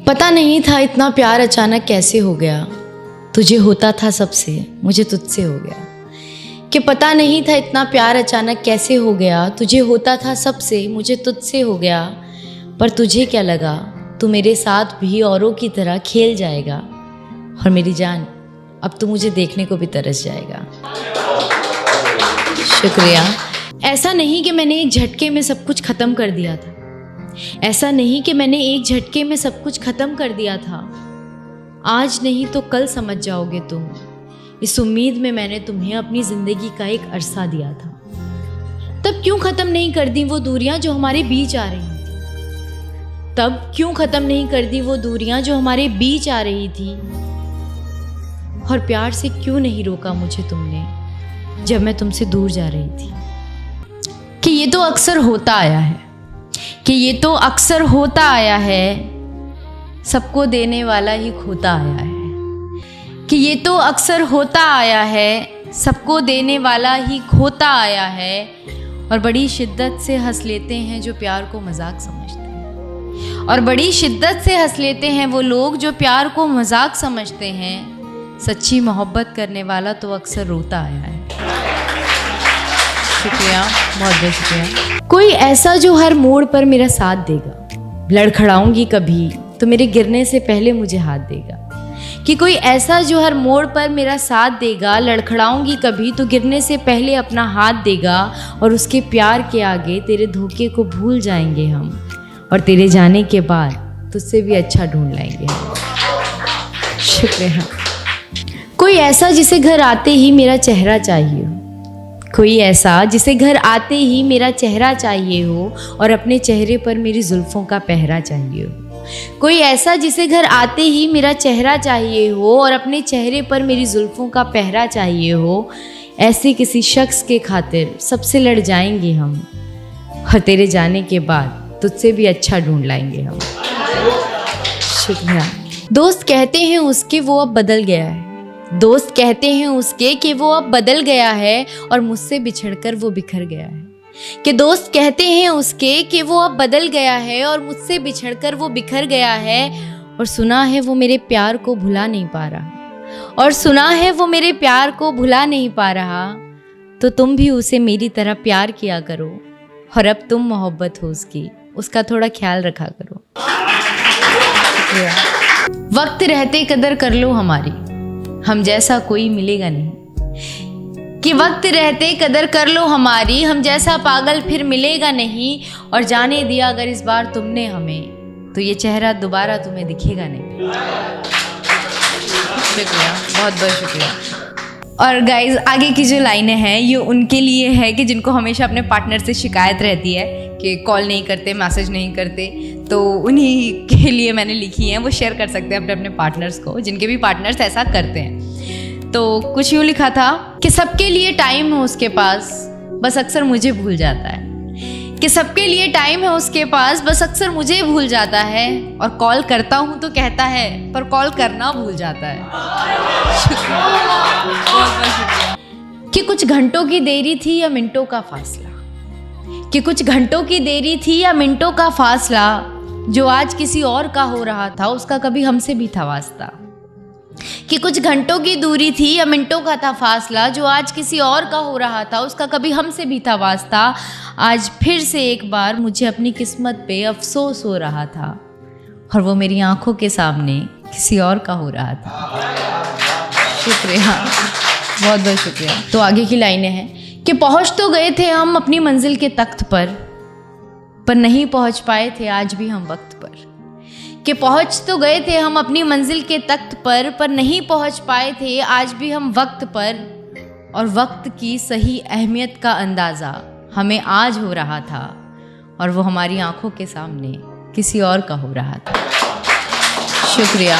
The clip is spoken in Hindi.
पता नहीं था इतना प्यार अचानक कैसे हो गया, तुझे होता था सबसे मुझे तुझसे हो गया। कि पता नहीं था इतना प्यार अचानक कैसे हो गया, तुझे होता था सबसे मुझे तुझसे हो गया। पर तुझे क्या लगा तू मेरे साथ भी औरों की तरह खेल जाएगा, और मेरी जान अब तू मुझे देखने को भी तरस जाएगा। शुक्रिया। ऐसा नहीं कि मैंने एक झटके में सब कुछ ख़त्म कर दिया था, ऐसा नहीं कि मैंने एक झटके में सब कुछ ख़त्म कर दिया था। आज नहीं तो कल समझ जाओगे तुम, इस उम्मीद में मैंने तुम्हें अपनी ज़िंदगी का एक अरसा दिया था। तब क्यों ख़त्म नहीं कर दी वो दूरियां जो हमारे बीच आ रही थी? तब क्यों ख़त्म नहीं कर दी वो दूरियां जो हमारे बीच आ रही थी? और प्यार से क्यों नहीं रोका मुझे तुमने जब मैं तुमसे दूर जा रही थी? कि ये तो अक्सर होता आया है, कि ये तो अक्सर होता आया है, सबको देने वाला ही खोता आया है। कि ये तो अक्सर होता आया है, सबको देने वाला ही खोता आया है। और बड़ी शिद्दत से हंस लेते हैं जो प्यार को मजाक समझते हैं, और बड़ी शिद्दत से हंस लेते हैं वो लोग जो प्यार को मजाक समझते हैं। सच्ची मोहब्बत करने वाला तो अक्सर रोता आया है। शुक्रिया, बहुत बहुत शुक्रिया। कोई ऐसा जो हर मोड़ पर मेरा साथ देगा, लड़खड़ाऊंगी कभी तो मेरे गिरने से पहले मुझे हाथ देगा। कि कोई ऐसा जो हर मोड़ पर मेरा साथ देगा, लड़खड़ाऊंगी कभी तो गिरने से पहले अपना हाथ देगा। और उसके प्यार के आगे तेरे धोखे को भूल जाएंगे हम, और तेरे जाने के बाद तुझसे भी अच्छा ढूंढ लाएंगे हम। शुक्रिया। कोई ऐसा जिसे घर आते ही मेरा चेहरा चाहिए हो, कोई ऐसा जिसे घर आते ही मेरा चेहरा चाहिए हो, और अपने चेहरे पर मेरी जुल्फ़ों का पहरा चाहिए हो। कोई ऐसा जिसे घर आते ही मेरा चेहरा चाहिए हो, और अपने चेहरे पर मेरी जुल्फ़ों का पहरा चाहिए हो। ऐसे किसी शख्स के खातिर सबसे लड़ जाएंगे हम, और तेरे जाने के बाद तुझसे भी अच्छा ढूंढ लाएंगे हम। शुक्रिया। दोस्त कहते हैं उसके वो अब बदल गया है, दोस्त कहते हैं उसके कि वो अब बदल गया है, और मुझसे बिछड़कर वो बिखर गया है। कि दोस्त कहते हैं उसके कि वो अब बदल गया है, और मुझसे बिछड़कर वो बिखर गया है। और सुना है वो मेरे प्यार को भुला नहीं पा रहा, और सुना है वो मेरे प्यार को भुला नहीं पा रहा। तो तुम भी उसे मेरी तरह प्यार किया करो, और अब तुम मोहब्बत हो उसकी, उसका थोड़ा ख्याल रखा करो। वक्त रहते कदर कर लो हमारी, हम जैसा कोई मिलेगा नहीं। कि वक्त रहते कदर कर लो हमारी, हम जैसा पागल फिर मिलेगा नहीं। और जाने दिया अगर इस बार तुमने हमें, तो ये चेहरा दोबारा तुम्हें दिखेगा नहीं। शुक्रिया, बहुत बहुत शुक्रिया। और गाइज, आगे की जो लाइनें हैं ये उनके लिए है कि जिनको हमेशा अपने पार्टनर से शिकायत रहती है कि कॉल नहीं करते, मैसेज नहीं करते। तो उन्हीं के लिए मैंने लिखी हैं, वो शेयर कर सकते हैं अपने अपने पार्टनर्स को, जिनके भी पार्टनर्स ऐसा करते हैं। तो कुछ यूँ लिखा था कि सबके लिए टाइम है उसके पास, बस अक्सर मुझे भूल जाता है। कि सबके लिए टाइम है उसके पास, बस अक्सर मुझे भूल जाता है। और कॉल करता हूँ तो कहता है, पर कॉल करना भूल जाता है। शुक्रिया, बहुत बहुत शुक्रिया। कि कुछ घंटों की देरी थी या मिनटों का फासला, कि कुछ घंटों की देरी थी या मिनटों का फासला, जो आज किसी और का हो रहा था उसका कभी हमसे भी था वास्ता। कि कुछ घंटों की दूरी थी या मिनटों का था फासला, जो आज किसी और का हो रहा था उसका कभी हमसे भी था वास्ता। आज फिर से एक बार मुझे अपनी किस्मत पे अफसोस हो रहा था, और वो मेरी आंखों के सामने किसी और का हो रहा था। शुक्रिया, बहुत बहुत शुक्रिया। तो आगे की लाइनें हैं कि पहुंच तो गए थे हम अपनी मंजिल के तख्त पर नहीं पहुंच पाए थे आज भी हम वक्त पर। कि पहुंच तो गए थे हम अपनी मंजिल के तख्त पर नहीं पहुंच पाए थे आज भी हम वक्त पर। और वक्त की सही अहमियत का अंदाज़ा हमें आज हो रहा था, और वो हमारी आंखों के सामने किसी और का हो रहा था। शुक्रिया।